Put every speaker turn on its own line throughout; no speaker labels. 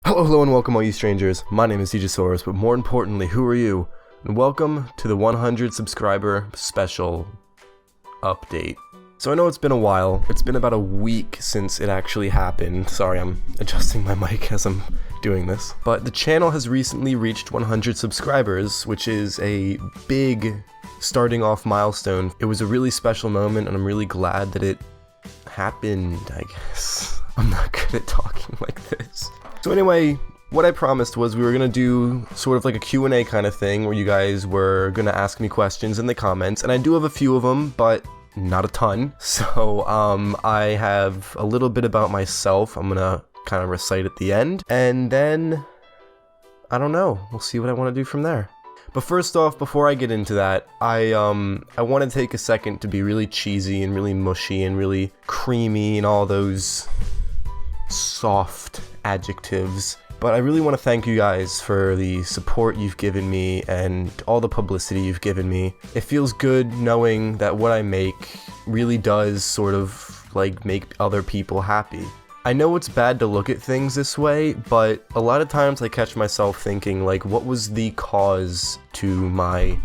Hello, and welcome all you strangers. My name is Deejasaurus, but more importantly, who are you? And welcome to the 100 subscriber special update. So I know it's been a while. It's been about a week since it actually happened. Sorry, I'm adjusting my mic as I'm doing this. But the channel has recently reached 100 subscribers, which is a big starting off milestone. It was a really special moment, and I'm really glad that it happened, I guess. I'm not good at talking like this. So anyway, what I promised was we were going to do sort of like a Q&A kind of thing where you guys were going to ask me questions in the comments, and I do have a few of them, but not a ton. So I have a little bit about myself I'm going to kind of recite at the end, and then, I don't know, we'll see what I want to do from there. But first off, before I get into that, I want to take a second to be really cheesy and really mushy and really creamy and all those soft adjectives, but I really want to thank you guys for the support you've given me and all the publicity you've given me. It feels good knowing that what I make really does sort of like make other people happy. I know it's bad to look at things this way, but a lot of times I catch myself thinking like, what was the cause to my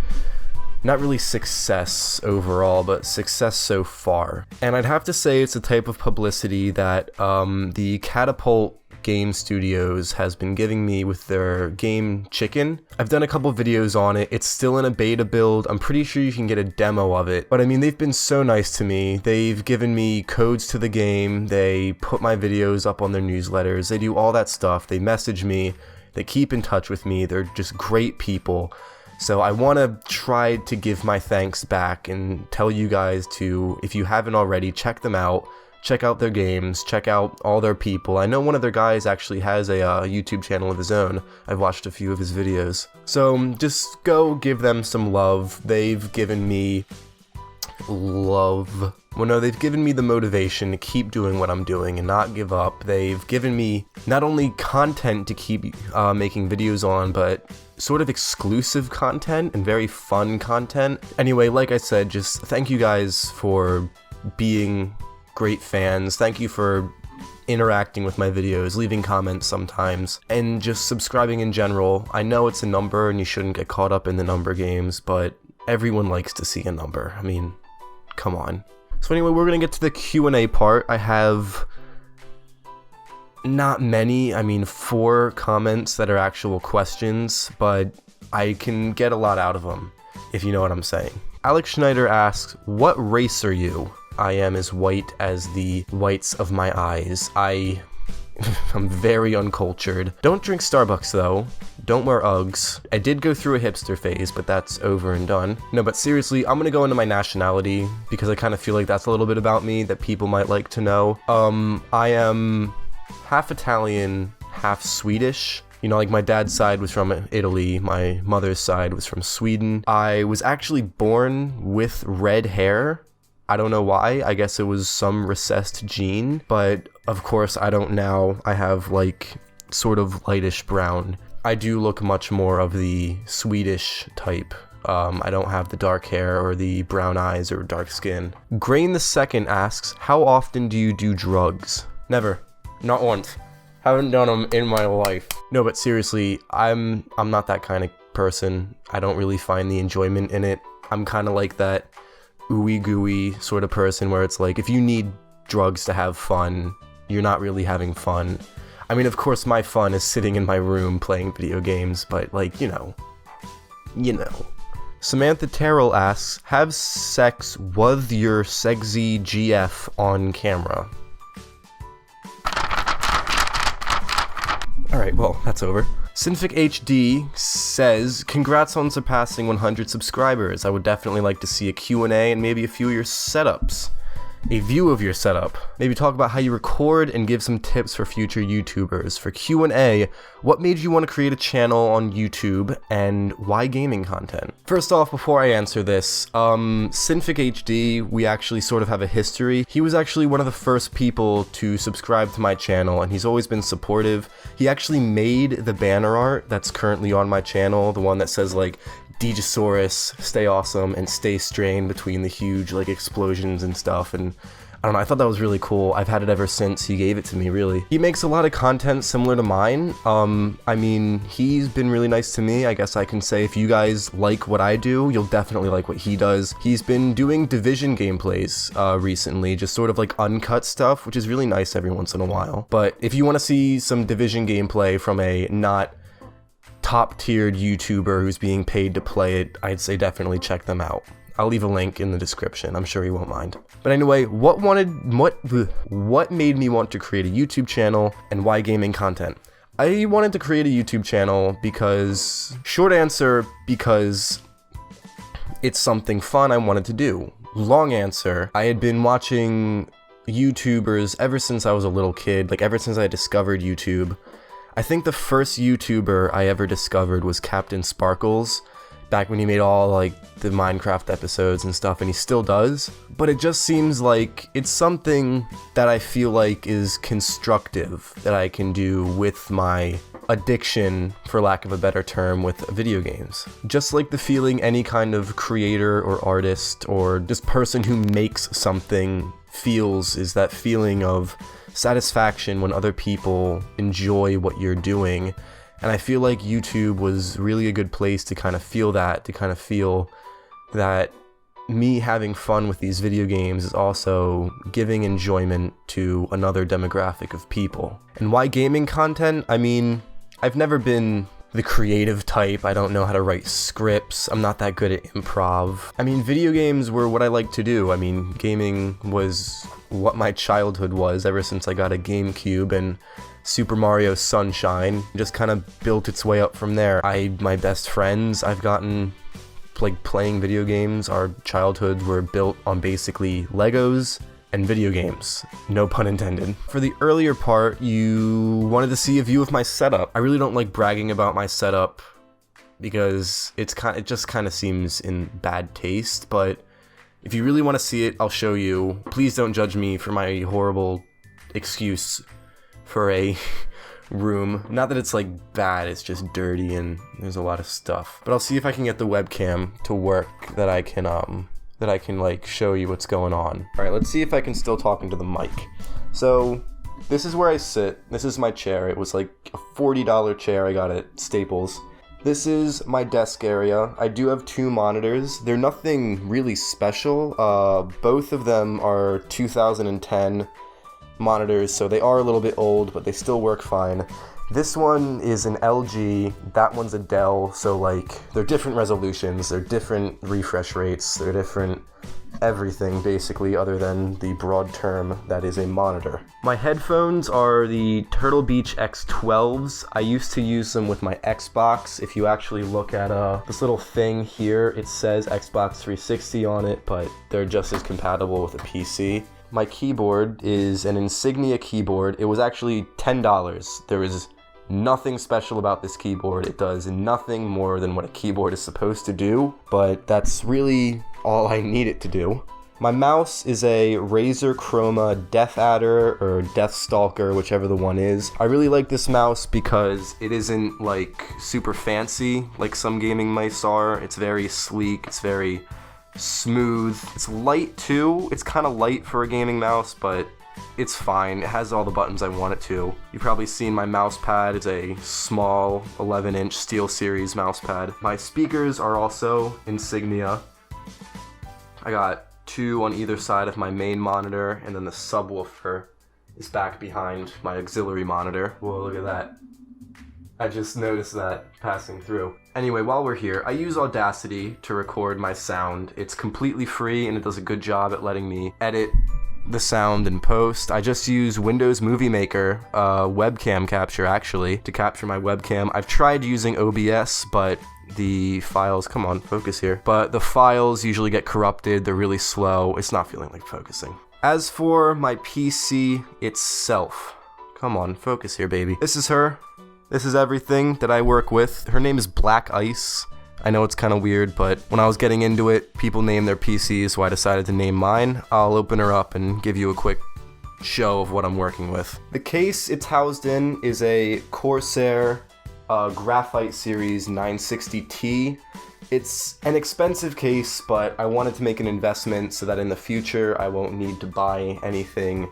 not really success overall, but success so far? And I'd have to say it's a type of publicity that the Catapult Game Studios has been giving me with their game Chicken. I've done a couple videos on it. It's still in a beta build. I'm pretty sure you can get a demo of it. But I mean, they've been so nice to me. They've given me codes to the game. They put my videos up on their newsletters. They do all that stuff. They message me. They keep in touch with me. They're just great people. So I want to try to give my thanks back and tell you guys to, if you haven't already, check them out. Check out their games, check out all their people. I know one of their guys actually has a YouTube channel of his own. I've watched a few of his videos. So just go give them some love. They've given me love. Well, no, they've given me the motivation to keep doing what I'm doing and not give up. They've given me not only content to keep making videos on, but sort of exclusive content and very fun content. Anyway, like I said, just thank you guys for being great fans. Thank you for interacting with my videos, leaving comments sometimes, and just subscribing in general. I know it's a number and you shouldn't get caught up in the number games, but everyone likes to see a number. I mean, come on. So anyway, we're gonna get to the Q&A part. I have not many, I mean 4 comments that are actual questions, but I can get a lot out of them, if you know what I'm saying. Alex Schneider asks, what race are you? I am as white as the whites of my eyes. I'm very uncultured. Don't drink Starbucks though. Don't wear Uggs. I did go through a hipster phase, but that's over and done. No, but seriously, I'm gonna go into my nationality because I kind of feel like that's a little bit about me that people might like to know. I am half Italian, half Swedish. You know, like my dad's side was from Italy, my mother's side was from Sweden. I was actually born with red hair. I don't know why, I guess it was some recessed gene, but of course I don't now. I have like sort of lightish brown. I do look much more of the Swedish type. I don't have the dark hair or the brown eyes or dark skin. Grain the Second asks, how often do you do drugs? Never. Not once. Haven't done them in my life. No, but seriously, I'm not that kind of person. I don't really find the enjoyment in it. I'm kind of like that ooey gooey sort of person where it's like, if you need drugs to have fun, you're not really having fun. I mean, of course my fun is sitting in my room playing video games, but like, you know. Samantha Terrell asks, have sex with your sexy GF on camera? Alright, well, that's over. Synfic HD says, congrats on surpassing 100 subscribers. I would definitely like to see a Q&A and maybe a few of your setups. A view of your setup. Maybe talk about how you record and give some tips for future YouTubers. For Q&A, what made you want to create a channel on YouTube and why gaming content? First off, before I answer this, Synfic HD, we actually sort of have a history. He was actually one of the first people to subscribe to my channel, and he's always been supportive. He actually made the banner art that's currently on my channel, the one that says like Deejasaurus, stay awesome and stay strained between the huge like explosions and stuff, and I don't know, I thought that was really cool. I've had it ever since he gave it to me, really. He makes a lot of content similar to mine. I mean, he's been really nice to me. I guess I can say if you guys like what I do, you'll definitely like what he does. He's been doing Division gameplays recently, just sort of like uncut stuff, which is really nice every once in a while. But if you want to see some Division gameplay from a not top-tiered YouTuber who's being paid to play it, I'd say definitely check them out. I'll leave a link in the description. I'm sure he won't mind. But anyway, what made me want to create a YouTube channel and why gaming content? I wanted to create a YouTube channel because, short answer, because it's something fun I wanted to do. Long answer, I had been watching YouTubers ever since I was a little kid, like ever since I discovered YouTube. I think the first YouTuber I ever discovered was Captain Sparkles, back when he made all like the Minecraft episodes and stuff, and he still does. But it just seems like it's something that I feel like is constructive that I can do with my addiction, for lack of a better term, with video games. Just like the feeling any kind of creator or artist or just person who makes something feels, is that feeling of satisfaction when other people enjoy what you're doing. And I feel like YouTube was really a good place to kind of feel that, that me having fun with these video games is also giving enjoyment to another demographic of people. And why gaming content? I mean, I've never been the creative type. I don't know how to write scripts. I'm not that good at improv. I mean, video games were what I like to do. I mean, gaming was what my childhood was ever since I got a GameCube, and Super Mario Sunshine just kind of built its way up from there. My best friends I've gotten like playing video games, our childhoods were built on basically Legos and video games, no pun intended. For the earlier part, you wanted to see a view of my setup. I really don't like bragging about my setup because it just kind of seems in bad taste, but if you really want to see it, I'll show you. Please don't judge me for my horrible excuse for a room. Not that it's like bad, it's just dirty and there's a lot of stuff. But I'll see if I can get the webcam to work that I can like show you what's going on. Alright, let's see if I can still talk into the mic. So this is where I sit. This is my chair. It was like a $40 chair I got at Staples. This is my desk area. I do have two monitors. They're nothing really special. Both of them are 2010 monitors, so they are a little bit old, but they still work fine. This one is an LG, that one's a Dell, so like they're different resolutions, they're different refresh rates, they're different everything basically other than the broad term that is a monitor. My headphones are the Turtle Beach X12s. I used to use them with my Xbox. If you actually look at this little thing here, it says Xbox 360 on it, but they're just as compatible with a PC. My keyboard is an Insignia keyboard. It was actually $10. There is nothing special about this keyboard. It does nothing more than what a keyboard is supposed to do, but that's really all I need it to do. My mouse is a Razer Chroma Death Adder or Death Stalker, whichever the one is. I really like this mouse because it isn't like super fancy like some gaming mice are. It's very sleek, it's very smooth. It's light too. It's kind of light for a gaming mouse, but it's fine. It has all the buttons I want it to. You've probably seen my mouse pad. It's a small 11-inch SteelSeries mouse pad. My speakers are also Insignia. I got two on either side of my main monitor, and then the subwoofer is back behind my auxiliary monitor. Whoa, look at that. I just noticed that passing through. Anyway, while we're here, I use Audacity to record my sound. It's completely free and it does a good job at letting me edit the sound in post. I just use Windows Movie Maker, webcam capture actually, to capture my webcam. I've tried using OBS, but the files, come on, focus here. But the files usually get corrupted, they're really slow. It's not feeling like focusing. As for my PC itself, come on, focus here, baby. This is her. This is everything that I work with. Her name is Black Ice. I know it's kind of weird, but when I was getting into it, people name their PCs, so I decided to name mine. I'll open her up and give you a quick show of what I'm working with. The case it's housed in is a Corsair Graphite Series 960T. It's an expensive case, but I wanted to make an investment so that in the future I won't need to buy anything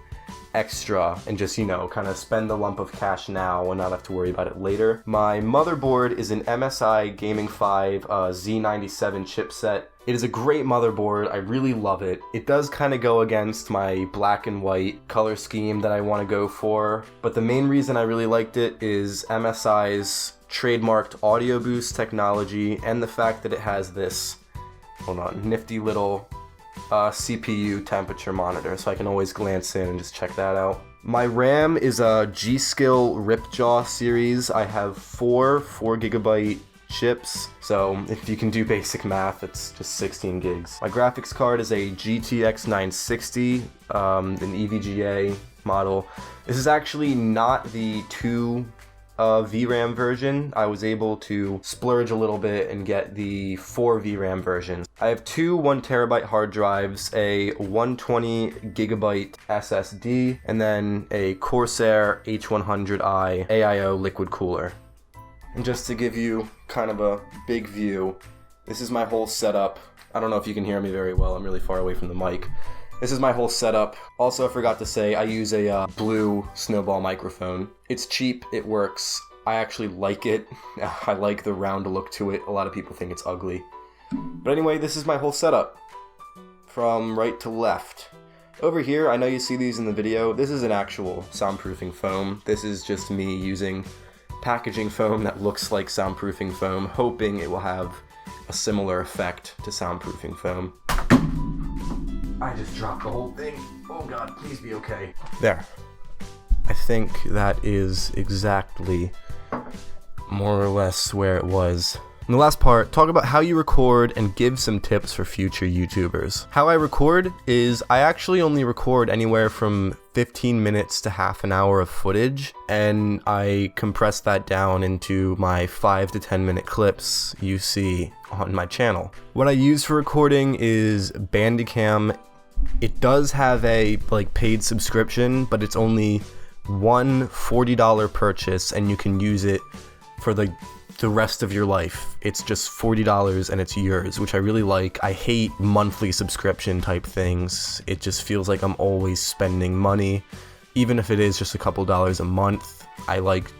extra and just, kind of spend the lump of cash now and not have to worry about it later. My motherboard is an MSI Gaming 5 Z97 chipset. It is a great motherboard. I really love it. It does kind of go against my black and white color scheme that I want to go for, but the main reason I really liked it is MSI's trademarked audio boost technology and the fact that it has this, nifty little CPU temperature monitor, so I can always glance in and just check that out. My RAM is a G-Skill Ripjaw series. I have four 4GB chips, so if you can do basic math, it's just 16 gigs. My graphics card is a GTX 960, an EVGA model. This is actually not the 2 VRAM version. I was able to splurge a little bit and get the 4 VRAM version. I have two 1TB hard drives, a 120GB SSD, and then a Corsair H100i AIO liquid cooler. And just to give you kind of a big view, this is my whole setup. I don't know if you can hear me very well, I'm really far away from the mic. This is my whole setup. Also, I forgot to say, I use a blue snowball microphone. It's cheap, it works. I actually like it. I like the round look to it. A lot of people think it's ugly. But anyway, this is my whole setup. From right to left. Over here, I know you see these in the video, this is an actual soundproofing foam. This is just me using packaging foam that looks like soundproofing foam, hoping it will have a similar effect to soundproofing foam. I just dropped the whole thing. Oh god, please be okay. There. I think that is exactly more or less where it was. In the last part, talk about how you record and give some tips for future YouTubers. How I record is I actually only record anywhere from 15 minutes to half an hour of footage, and I compress that down into my 5 to 10 minute clips you see on my channel. What I use for recording is Bandicam. It does have a paid subscription, but it's only one $40 purchase and you can use it for the rest of your life. It's just $40 and it's yours, which I really like. I hate monthly subscription type things. It just feels like I'm always spending money, even if it is just a couple dollars a month. I like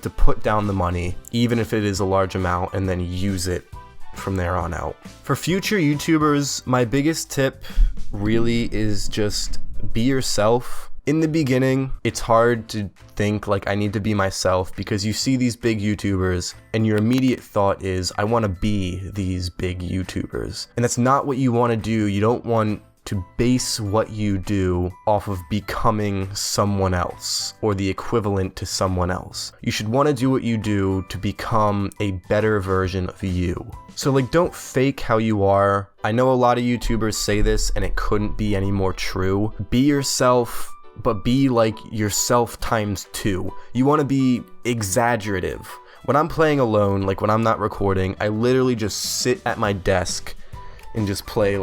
to put down the money, even if it is a large amount, and then use it from there on out. For future YouTubers, my biggest tip really is just be yourself. In the beginning, it's hard to think like I need to be myself because you see these big YouTubers and your immediate thought is, I want to be these big YouTubers. And that's not what you want to do. You don't want to base what you do off of becoming someone else or the equivalent to someone else. You should want to do what you do to become a better version of you. So don't fake how you are. I know a lot of YouTubers say this and it couldn't be any more true. Be yourself, but be like yourself times 2. You want to be exaggerative. When I'm playing alone, when I'm not recording, I literally just sit at my desk and just play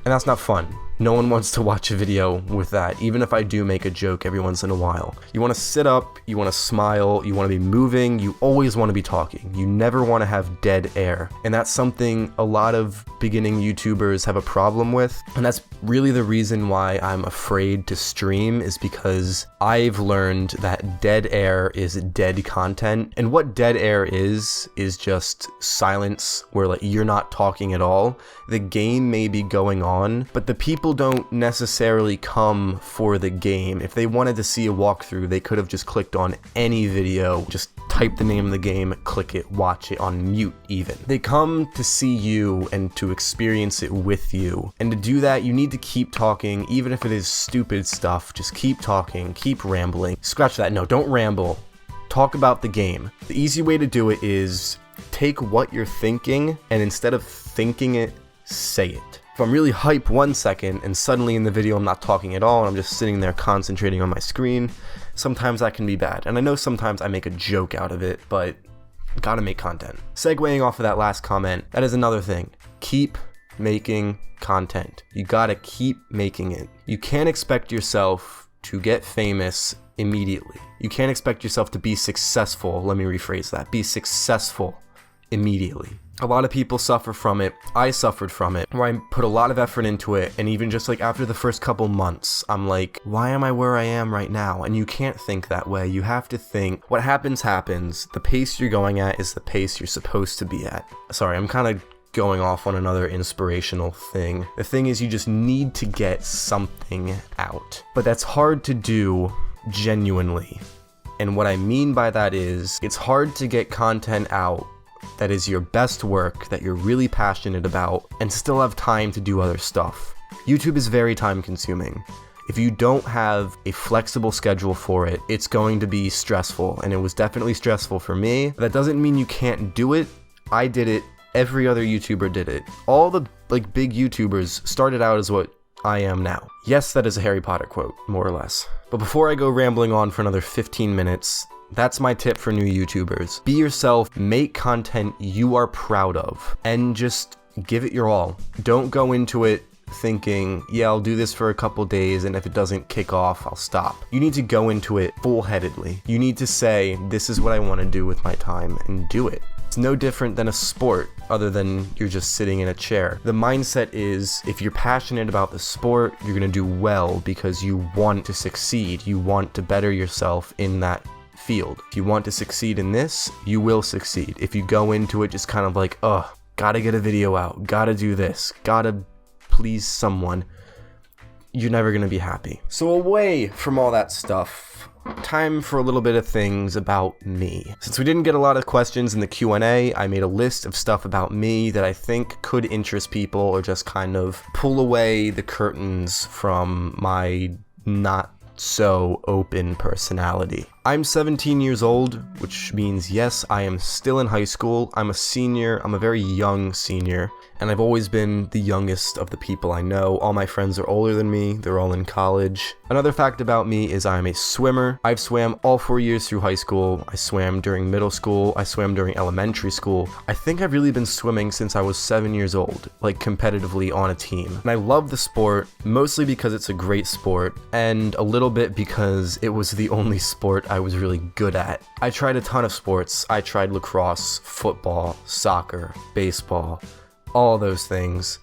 and that's not fun. No one wants to watch a video with that, even if I do make a joke every once in a while. You want to sit up, you want to smile, you want to be moving, you always want to be talking. You never want to have dead air. And that's something a lot of beginning YouTubers have a problem with. And that's really the reason why I'm afraid to stream, is because I've learned that dead air is dead content. And what dead air is just silence where you're not talking at all. The game may be going on, but the people don't necessarily come for the game. If they wanted to see a walkthrough, they could have just clicked on any video, just type the name of the game, click it, watch it on mute even. They come to see you and to experience it with you. And to do that, you need to keep talking, even if it is stupid stuff. Just keep talking, keep rambling. Scratch that, no, don't ramble. Talk about the game. The easy way to do it is take what you're thinking and instead of thinking it, say it. If I'm really hype 1 second and suddenly in the video I'm not talking at all and I'm just sitting there concentrating on my screen, sometimes that can be bad. And I know sometimes I make a joke out of it, but gotta make content. Segueing off of that last comment, that is another thing. Keep making content. You gotta keep making it. You can't expect yourself to get famous immediately. You can't expect yourself to be successful. Let me rephrase that. Be successful immediately. A lot of people suffer from it. I suffered from it, where I put a lot of effort into it, and even just like after the first couple months, I'm like, why am I where I am right now? And you can't think that way. You have to think, what happens, happens. The pace you're going at is the pace you're supposed to be at. Sorry, I'm kind of going off on another inspirational thing. The thing is, you just need to get something out. But that's hard to do genuinely. And what I mean by that is, it's hard to get content out that is your best work, that you're really passionate about, and still have time to do other stuff. YouTube is very time consuming. If you don't have a flexible schedule for it, it's going to be stressful, and it was definitely stressful for me. That doesn't mean you can't do it. I did it. Every other YouTuber did it. All the big YouTubers started out as what I am now. Yes, that is a Harry Potter quote, more or less. But before I go rambling on for another 15 minutes, that's my tip for new YouTubers. Be yourself, make content you are proud of, and just give it your all. Don't go into it thinking, yeah, I'll do this for a couple days, and if it doesn't kick off, I'll stop. You need to go into it full-headedly. You need to say, this is what I want to do with my time, and do it. It's no different than a sport, other than you're just sitting in a chair. The mindset is, if you're passionate about the sport, you're going to do well because you want to succeed. You want to better yourself in that field. If you want to succeed in this, you will succeed. If you go into it just kind of like, oh, gotta get a video out, gotta do this, gotta please someone, you're never gonna be happy. So away from all that stuff, time for a little bit of things about me. Since we didn't get a lot of questions in the Q&A, I made a list of stuff about me that I think could interest people or just kind of pull away the curtains from my not so open personality. I'm 17 years old, which means yes, I am still in high school. I'm a senior. I'm a very young senior, and I've always been the youngest of the people I know. All my friends are older than me. They're all in college. Another fact about me is I'm a swimmer. I've swam all 4 years through high school. I swam during middle school. I swam during elementary school. I think I've really been swimming since I was 7 years old, like competitively on a team. And I love the sport, mostly because it's a great sport, and a little bit because it was the only sport I was really good at. I tried a ton of sports. I tried lacrosse, football, soccer, baseball, all those things.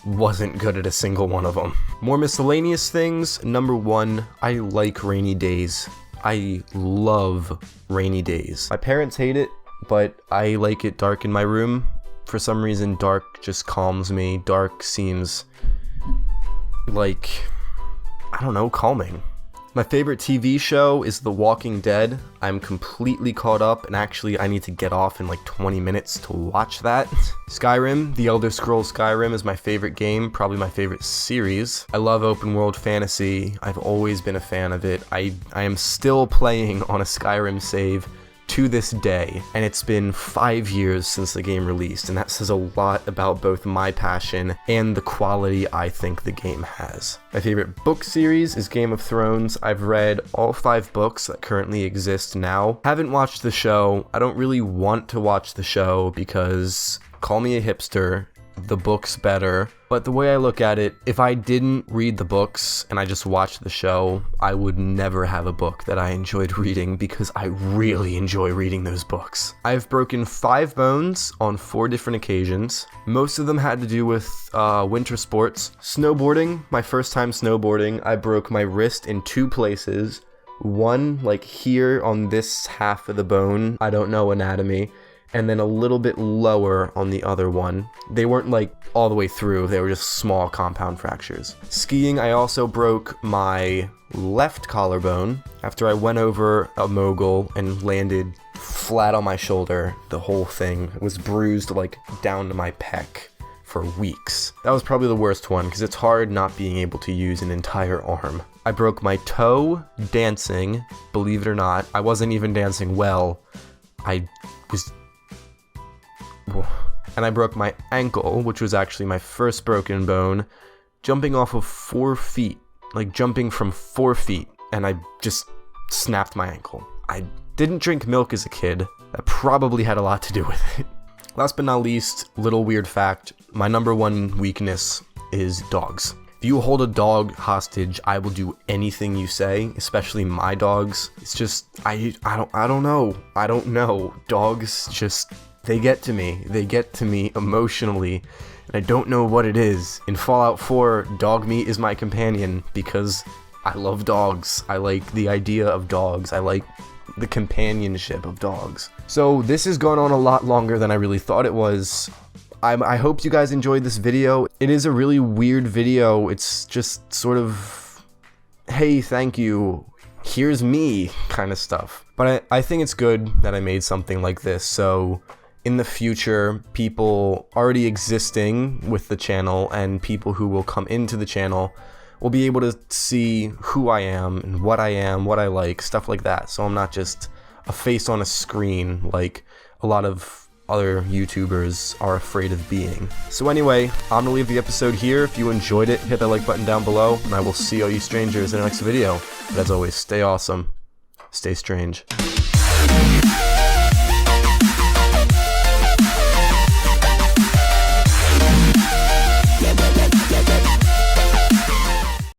Wasn't good at a single one of them. More miscellaneous things. Number one, I like rainy days. I love rainy days. My parents hate it, but I like it dark in my room. For some reason, dark just calms me. Dark seems like, I don't know, calming. My favorite TV show is The Walking Dead. I'm completely caught up, and actually I need to get off in like 20 minutes to watch that. Skyrim, The Elder Scrolls Skyrim is my favorite game, probably my favorite series. I love open world fantasy. I've always been a fan of it. I am still playing on a Skyrim save to this day, and it's been 5 years since the game released, and that says a lot about both my passion and the quality I think the game has. My favorite book series is Game of Thrones. I've read all 5 books that currently exist now. Haven't watched the show. I don't really want to watch the show because, call me a hipster, the book's better. But the way I look at it, if I didn't read the books and I just watched the show, I would never have a book that I enjoyed reading because I really enjoy reading those books. I've broken 5 bones on 4 different occasions. Most of them had to do with winter sports. Snowboarding, my first time snowboarding, I broke my wrist in 2 places. One, like here on this half of the bone, I don't know anatomy, and then a little bit lower on the other one. They weren't like all the way through, they were just small compound fractures. Skiing, I also broke my left collarbone after I went over a mogul and landed flat on my shoulder. The whole thing was bruised like down to my pec for weeks. That was probably the worst one because it's hard not being able to use an entire arm. I broke my toe dancing, believe it or not. I wasn't even dancing well. And I broke my ankle, which was actually my first broken bone, jumping off of 4 feet, like jumping from 4 feet, and I just snapped my ankle. I didn't drink milk as a kid. That probably had a lot to do with it. Last but not least, little weird fact, my number 1 weakness is dogs. If you hold a dog hostage, I will do anything you say, especially my dogs. It's just, I don't know. Dogs just, they get to me. They get to me emotionally, and I don't know what it is. In Fallout 4, dog meat is my companion because I love dogs. I like the idea of dogs. I like the companionship of dogs. So this has gone on a lot longer than I really thought it was. I hope you guys enjoyed this video. It is a really weird video. It's just sort of, hey, thank you, here's me kind of stuff. But I think it's good that I made something like this, so in the future, people already existing with the channel and people who will come into the channel will be able to see who I am and what I like, stuff like that. So I'm not just a face on a screen like a lot of other YouTubers are afraid of being. So anyway, I'm gonna leave the episode here. If you enjoyed it, hit that like button down below, and I will see all you strangers in the next video. But as always, stay awesome, stay strange.